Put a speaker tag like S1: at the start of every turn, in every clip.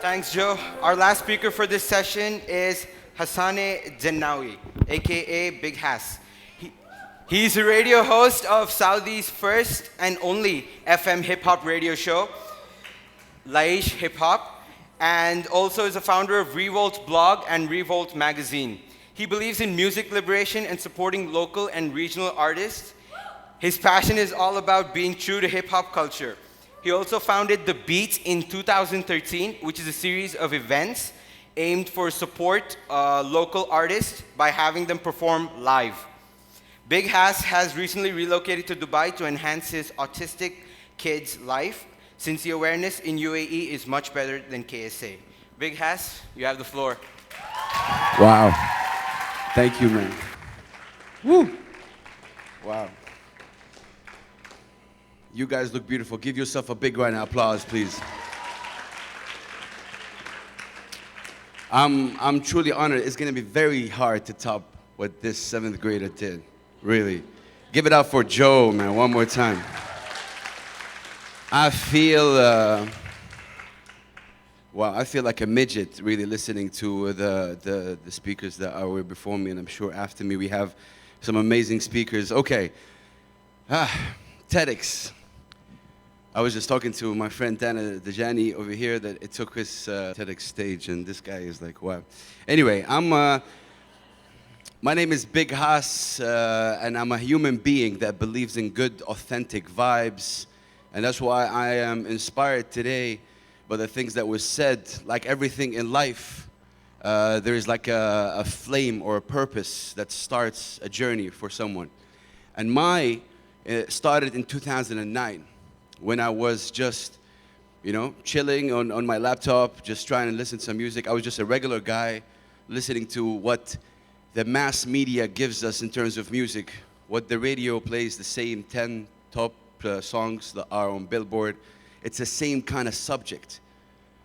S1: Thanks, Joe. Our last speaker for this session is Hasssan Hassan, aka Big Hass. He, he's a radio host of Saudi's first and only FM hip hop radio show, Laish Hip Hop, and also is a founder of Revolt blog and Revolt magazine. He believes in music liberation and supporting local and regional artists. His passion is all about being true to hip hop culture. He also founded The Beat in 2013, which is a series of events aimed for support local artists by having them perform live. Big Hass has recently relocated to Dubai to enhance his autistic kid's life, since the awareness in UAE is much better than KSA. Big Hass, you have the floor.
S2: Wow. Thank you, man. Woo. Wow. You guys look beautiful. Give yourself a big round of applause, please. I'm truly honored. It's going to be very hard to top what this 7th grader did. Really. Give it up for Joe, man, one more time. I feel, I feel like a midget really listening to the speakers that were before me, and I'm sure after me we have some amazing speakers. Okay. TEDx. I was just talking to my friend Dana Dajani over here that it took his TEDx stage, and this guy is like, wow. Anyway, my name is Big Hass, and I'm a human being that believes in good, authentic vibes, and that's why I am inspired today by the things that were said. Like everything in life, there is like a flame or a purpose that starts a journey for someone. And it started in 2009. When I was just, chilling on my laptop, just trying to listen to some music. I was just a regular guy listening to what the mass media gives us in terms of music, what the radio plays, the same 10 top songs that are on Billboard. It's the same kind of subject,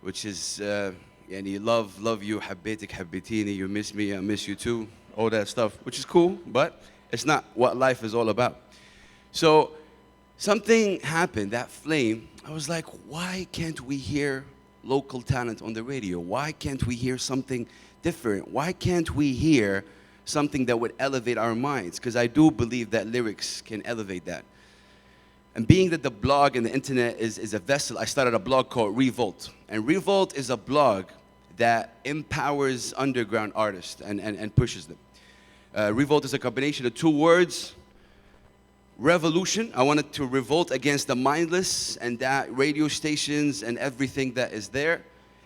S2: which is, love you, حبيتك حبيتيني, you miss me, I miss you too, all that stuff, which is cool, but it's not what life is all about. So, something happened, that flame. I was like, why can't we hear local talent on the radio? Why can't we hear something different? Why can't we hear something that would elevate our minds? Because I do believe that lyrics can elevate that. And being that the blog and the internet is a vessel, I started a blog called Revolt. And Revolt is a blog that empowers underground artists and pushes them. Revolt is a combination of two words. Revolution. I wanted to revolt against the mindless and that radio stations and everything that is there.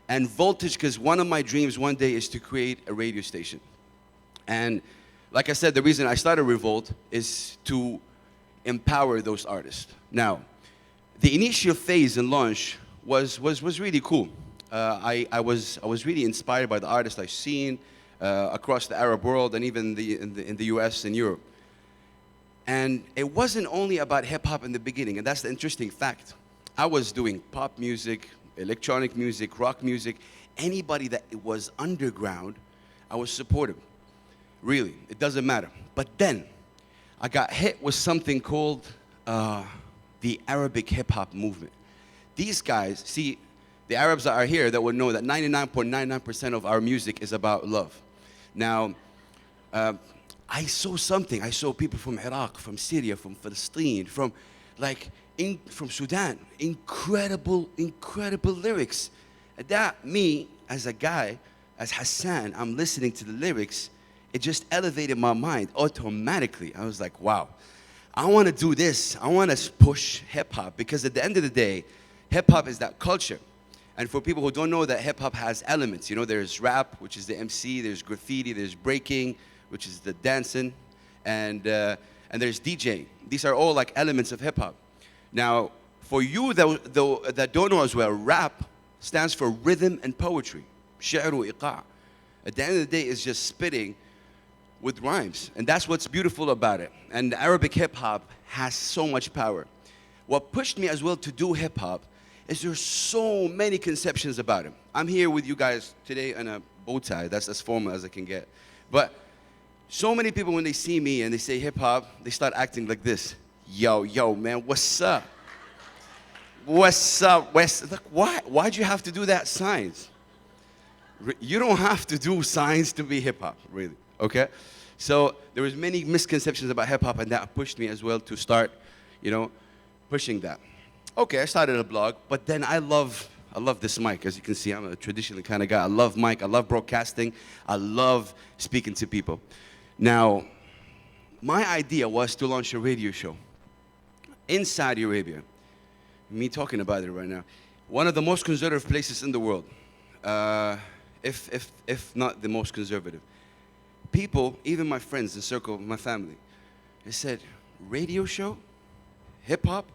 S2: And voltage, because one of my dreams one day is to create a radio station. And like I said, the reason I started Revolt is to empower those artists. Now, the initial phase and launch was really cool. I was really inspired by the artists I've seen across the Arab world and even in the US and Europe. And it wasn't only about hip-hop in the beginning, and that's the interesting fact. I was doing pop music, electronic music, rock music. Anybody that was underground, I was supportive. Really, it doesn't matter. But then, I got hit with something called the Arabic hip-hop movement. These guys, see, the Arabs that are here that would know that 99.99% of our music is about love. Now, I saw something. I saw people from Iraq, from Syria, from Palestine, from Sudan. Incredible lyrics. And that, me, as a guy, as Hassan, I'm listening to the lyrics, it just elevated my mind automatically. I was like, wow, I want to do this. I want to push hip-hop, because at the end of the day, hip-hop is that culture. And for people who don't know that hip-hop has elements, there's rap, which is the MC, there's graffiti, there's breaking, which is the dancing, and there's DJing. These are all like elements of hip-hop. Now, for you that don't know as well, rap stands for rhythm and poetry. شعر وإيقاع. At the end of the day, it's just spitting with rhymes. And that's what's beautiful about it. And Arabic hip-hop has so much power. What pushed me as well to do hip-hop is there's so many conceptions about it. I'm here with you guys today in a bow tie. That's as formal as I can get. But so many people, when they see me and they say hip-hop, they start acting like this. Yo, man, what's up? What's up, West? Like, why'd you have to do that signs? You don't have to do science to be hip hop, really. Okay? So there was many misconceptions about hip hop, and that pushed me as well to start, pushing that. Okay, I started a blog, but then I love this mic. As you can see, I'm a traditionally kind of guy. I love mic. I love broadcasting. I love speaking to people. Now, my idea was to launch a radio show in Saudi Arabia. Me talking about it right now. One of the most conservative places in the world, if not the most conservative. People, even my friends, the circle of my family, they said, radio show? Hip hop?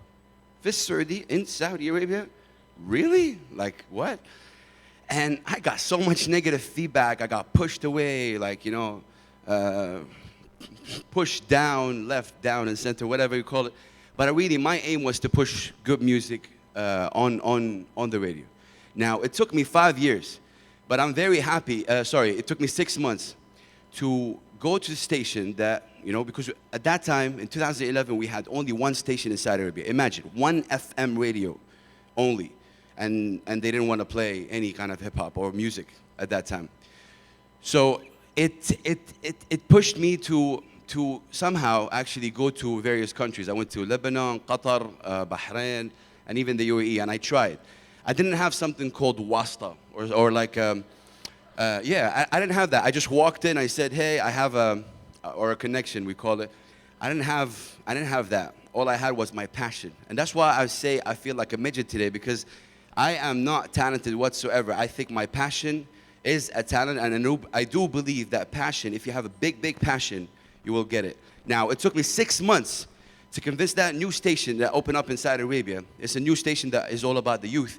S2: Saudi in Saudi Arabia? Really? Like, what? And I got so much negative feedback. I got pushed away, pushed down, left, down, and center, whatever you call it. But my aim was to push good music on the radio. Now, it took me 5 years, but I'm very happy. It took me 6 months to go to the station that, because at that time, in 2011, we had only one station in Saudi Arabia. Imagine, one FM radio only. And they didn't want to play any kind of hip-hop or music at that time. So it pushed me to somehow actually go to various countries. I went to Lebanon, Qatar, Bahrain, and even the UAE, and I tried. I didn't have something called wasta, or like, I didn't have that. I just walked in, I said, hey, I have a connection, we call it. I didn't have that. All I had was my passion. And that's why I say I feel like a midget today, because I am not talented whatsoever. I think my passion is a talent, and I do believe that passion, if you have a big, big passion, you will get it. Now, it took me 6 months to convince that new station that opened up in Saudi Arabia. It's a new station that is all about the youth,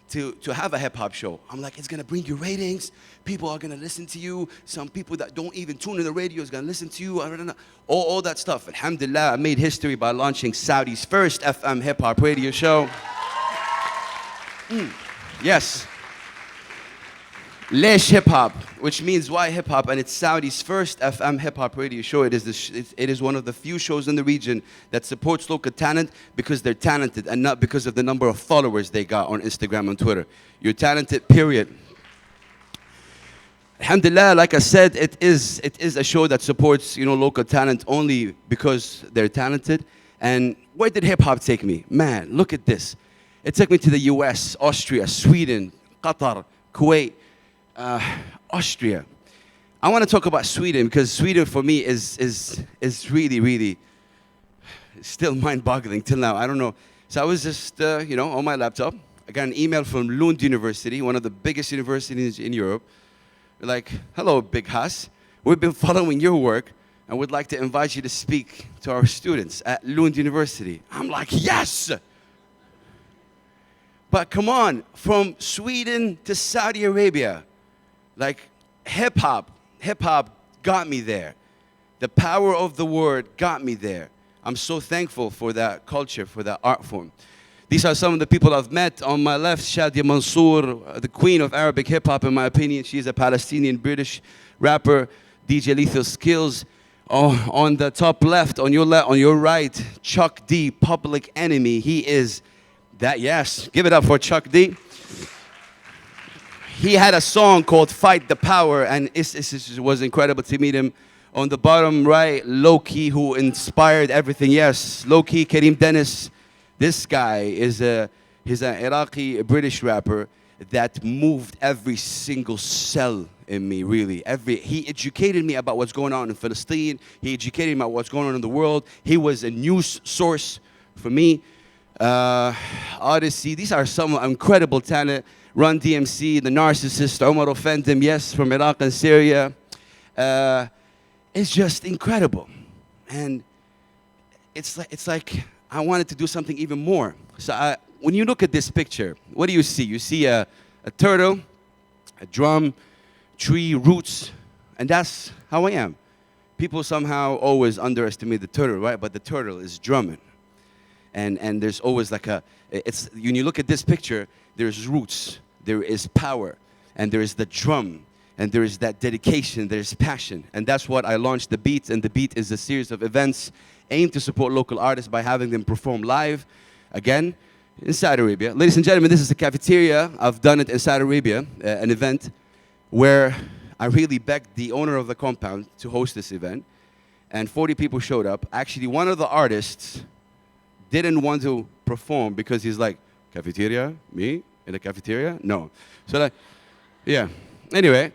S2: to have a hip-hop show. I'm like, it's gonna bring you ratings. People are gonna listen to you. Some people that don't even tune in the radio is gonna listen to you. All that stuff. Alhamdulillah, I made history by launching Saudi's first FM hip-hop radio show. Yes. Lesh Hip Hop, which means why hip hop, and it's Saudi's first FM hip hop radio show. It is one of the few shows in the region that supports local talent because they're talented and not because of the number of followers they got on Instagram and Twitter. You're talented, period. Alhamdulillah, like I said, it is a show that supports local talent only because they're talented. And where did hip hop take me? Man, look at this. It took me to the US, Austria, Sweden, Qatar, Kuwait, Austria. I want to talk about Sweden because Sweden for me is really, really still mind-boggling till now. I don't know. So I was just, on my laptop. I got an email from Lund University, one of the biggest universities in Europe. They're like, hello, Big Hass. We've been following your work and would like to invite you to speak to our students at Lund University. I'm like, yes! But come on, from Sweden to Saudi Arabia, like hip-hop got me there. The power of the word got me there. I'm so thankful for that culture, for that art form. These are some of the people I've met. On my left, Shadia Mansour, the queen of Arabic hip-hop, in my opinion. She's a Palestinian-British rapper, DJ Lethal Skills. Oh, on the top left, on your right, Chuck D, Public Enemy. He is that, yes. Give it up for Chuck D. He had a song called Fight the Power, and it was incredible to meet him. On the bottom right, Low-Key, who inspired everything. Yes, Low-Key, Kareem Dennis. This guy he's an Iraqi British rapper that moved every single cell in me, really. He educated me about what's going on in Palestine. He educated me about what's going on in the world. He was a news source for me. Odyssey, these are some incredible talent. Run DMC, The Narcissist, Omar Offendim, yes, from Iraq and Syria. It's just incredible. And it's like I wanted to do something even more. So when you look at this picture, what do you see? You see a turtle, a drum, tree, roots, and that's how I am. People somehow always underestimate the turtle, right? But the turtle is drumming. And there's always like when you look at this picture, there's roots, there is power, and there is the drum, and there is that dedication, there's passion. And that's what I launched The Beat, and The Beat is a series of events aimed to support local artists by having them perform live, again, in Saudi Arabia. Ladies and gentlemen, this is the cafeteria. I've done it in Saudi Arabia, an event where I really begged the owner of the compound to host this event, and 40 people showed up. Actually, one of the artists didn't want to perform because he's like, cafeteria? Me? In a cafeteria? No. So like, yeah. Anyway,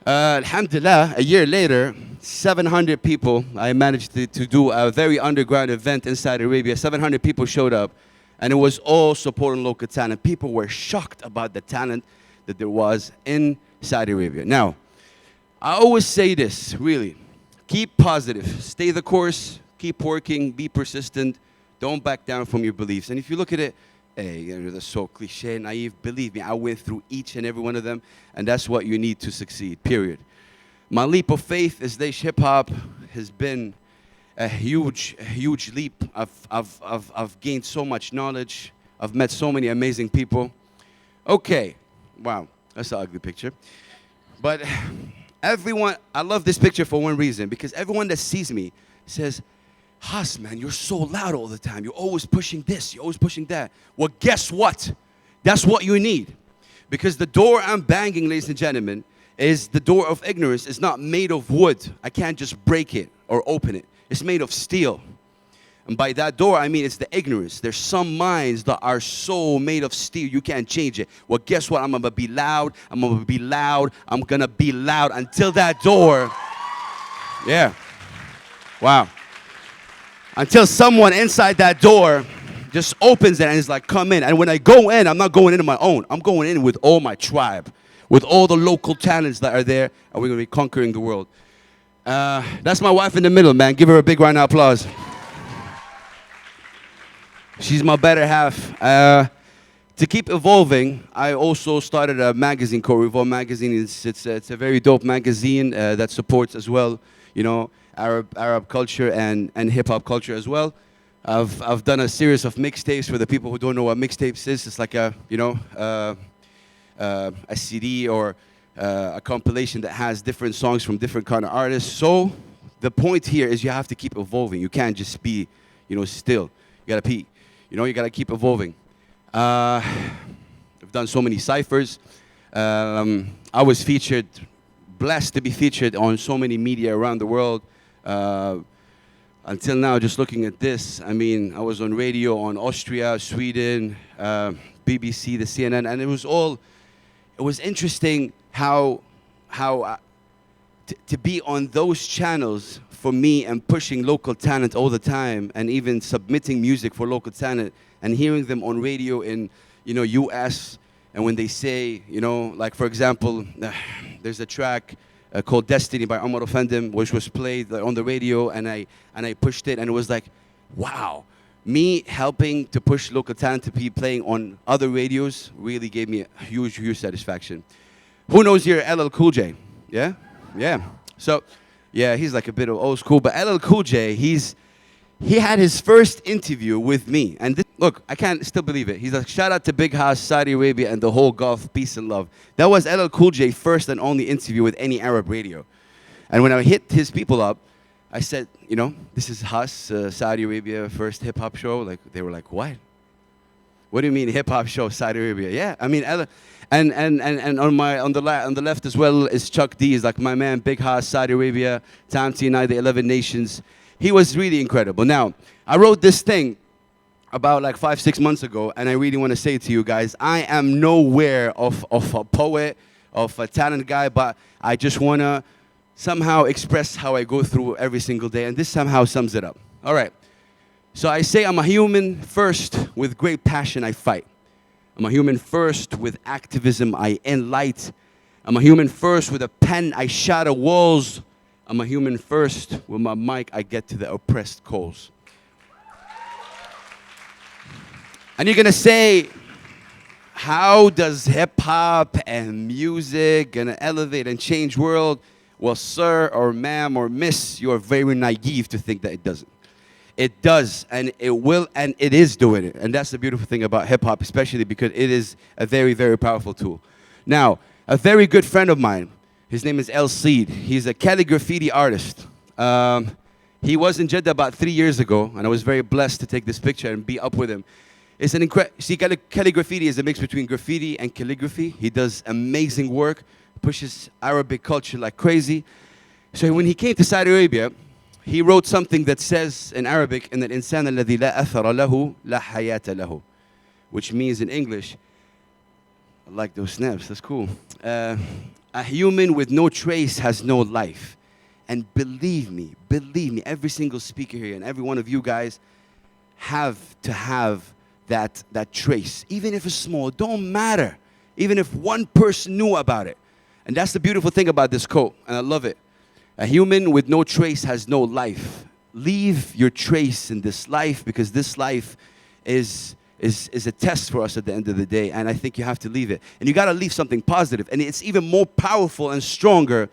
S2: alhamdulillah, a year later, 700 people, I managed to do a very underground event in Saudi Arabia. 700 people showed up, and it was all supporting local talent. People were shocked about the talent that there was in Saudi Arabia. Now, I always say this, really. Keep positive. Stay the course. Keep working. Be persistent. Don't back down from your beliefs. And if you look at it, hey, that's so cliche, naive. Believe me, I went through each and every one of them, and that's what you need to succeed, period. My leap of faith is that hip-hop has been a huge leap. I've gained so much knowledge. I've met so many amazing people. Okay. Wow. That's an ugly picture. But everyone, I love this picture for one reason, because everyone that sees me says, Hass, man, you're so loud all the time. You're always pushing this. You're always pushing that. Well, guess what? That's what you need. Because the door I'm banging, ladies and gentlemen, is the door of ignorance. It's not made of wood. I can't just break it or open it. It's made of steel. And by that door, I mean it's the ignorance. There's some minds that are so made of steel, you can't change it. Well, guess what? I'm going to be loud. I'm going to be loud. I'm going to be loud until that door. Yeah. Wow. Until someone inside that door just opens it and is like, come in. And when I go in, I'm not going in on my own. I'm going in with all my tribe, with all the local talents that are there, and we're going to be conquering the world. That's my wife in the middle, man. Give her a big round of applause. She's my better half. To keep evolving, I also started a magazine called Revolve Magazine. It's a very dope magazine that supports as well, you know, Arab culture and hip hop culture as well. I've done a series of mixtapes for the people who don't know what mixtapes is. It's like a CD or a compilation that has different songs from different kind of artists. So the point here is you have to keep evolving. You can't just be, still. You gotta be. You gotta keep evolving. I've done so many ciphers. I was featured, blessed to be featured on so many media around the world. Until now, just looking at this, I mean, I was on radio on Austria, Sweden, BBC, the CNN, and it was interesting how to be on those channels for me and pushing local talent all the time, and even submitting music for local talent and hearing them on radio in, US, and when they say, like for example, there's a track called Destiny by Omar Offendim, which was played on the radio, and I pushed it, and it was like, wow. Me helping to push local talent to be playing on other radios really gave me a huge satisfaction. Who knows here LL Cool J? Yeah? Yeah. So, yeah, he's like a bit of old school, but LL Cool J, he had his first interview with me. And look, I can't still believe it. He's like, shout out to Big Hass, Saudi Arabia, and the whole Gulf, peace and love. That was LL Cool J's first and only interview with any Arab radio. And when I hit his people up, I said, this is Hass, Saudi Arabia first hip-hop show. Like, they were like, what? What do you mean hip-hop show, Saudi Arabia? Yeah, I mean, and on the left as well is Chuck D. He's like my man, Big Hass, Saudi Arabia, time to unite the 11 nations. He was really incredible. Now, I wrote this thing about like 5-6 months ago, and I really want to say to you guys, I am nowhere of a poet, of a talent guy, but I just want to somehow express how I go through every single day, and this somehow sums it up. All right. So I say I'm a human first, with great passion I fight. I'm a human first, with activism I enlight. I'm a human first, with a pen I shatter walls. I'm a human first, with my mic I get to the oppressed coals. And you're gonna say, how does hip-hop and music gonna elevate and change world? Well, sir or ma'am or miss, you are very naive to think that it doesn't. It does, and it will, and it is doing it. And that's the beautiful thing about hip-hop, especially because it is a very, very powerful tool. Now, a very good friend of mine, his name is El Seed. He's a calligraphy artist. He was in Jeddah about 3 years ago, and I was very blessed to take this picture and be up with him. It's an incredible, see, calligraphy is a mix between graffiti and calligraphy. He does amazing work, pushes Arabic culture like crazy. So when he came to Saudi Arabia, he wrote something that says in Arabic, إن الإنسان الذي لا أثر له لا حياة له, which means in English, I like those snaps, that's cool. A human with no trace has no life. And believe me, every single speaker here and every one of you guys have to have that trace. Even if it's small, don't matter. Even if one person knew about it. And that's the beautiful thing about this quote, and I love it. A human with no trace has no life. Leave your trace in this life, because this life is a test for us at the end of the day, and I think you have to leave it. And you got to leave something positive, and it's even more powerful and stronger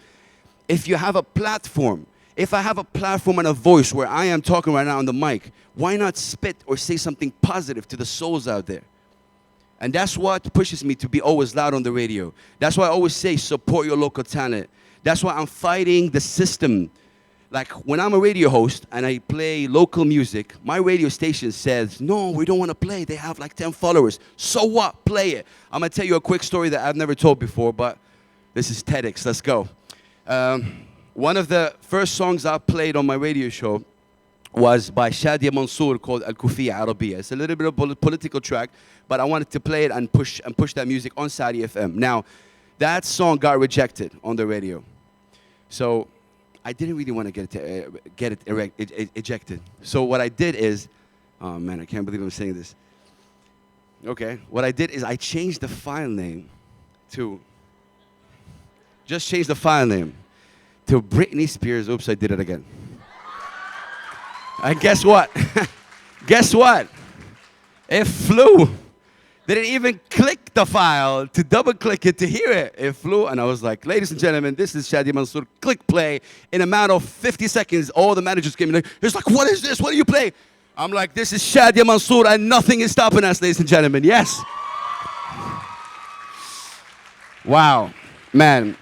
S2: if you have a platform. If I have a platform and a voice where I am talking right now on the mic, why not spit or say something positive to the souls out there? And that's what pushes me to be always loud on the radio. That's why I always say support your local talent. That's why I'm fighting the system. Like when I'm a radio host and I play local music, my radio station says, no, we don't want to play. They have like 10 followers. So what? Play it. I'm going to tell you a quick story that I've never told before, but this is TEDx. Let's go. One of the first songs I played on my radio show was by Shadia Mansour called Al-Kufiya Arabiya. It's a little bit of a political track, but I wanted to play it and push that music on Saudi FM. Now, that song got rejected on the radio. So I didn't really want to get it ejected. So what I did is, oh man, I can't believe I'm saying this. Okay, what I did is I changed the file name to, just change the file name to Britney Spears. Oops, I did it again. And guess what? Guess what? It flew. They didn't even click the file to double click it to hear it. It flew, and I was like, ladies and gentlemen, this is Shadia Mansour. Click play. In a matter of 50 seconds, all the managers came in. It's like, what is this? What do you play? I'm like, this is Shadia Mansour, and nothing is stopping us, ladies and gentlemen. Yes. Wow, man.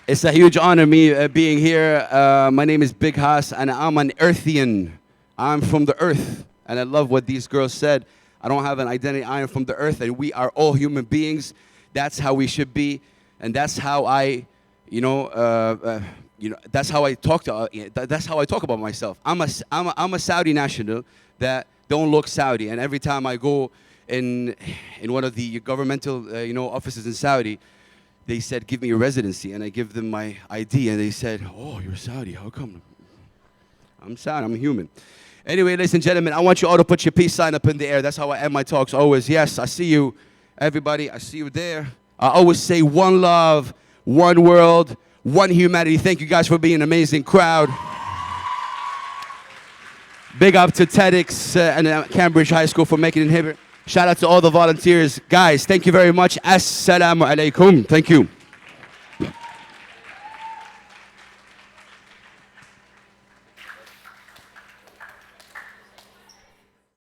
S2: It's a huge honor me being here. My name is Big Hass, and I'm an Earthian. I'm from the earth, and I love what these girls said. I don't have an identity. I am from the earth, and we are all human beings. That's how we should be, and that's how I, that's how I talk to. That's how I talk about myself. I'm a Saudi national that don't look Saudi, and every time I go in one of the governmental offices in Saudi, they said, give me your residency, and I give them my ID, and they said, oh, you're Saudi, how come? I'm Saudi, I'm human. Anyway, ladies and gentlemen, I want you all to put your peace sign up in the air. That's how I end my talks always. Yes, I see you, everybody, I see you there. I always say one love, one world, one humanity. Thank you guys for being an amazing crowd. Big up to TEDx and Cambridge High School for making it here. Shout out to all the volunteers. Guys, thank you very much. Assalamu alaikum. Thank you.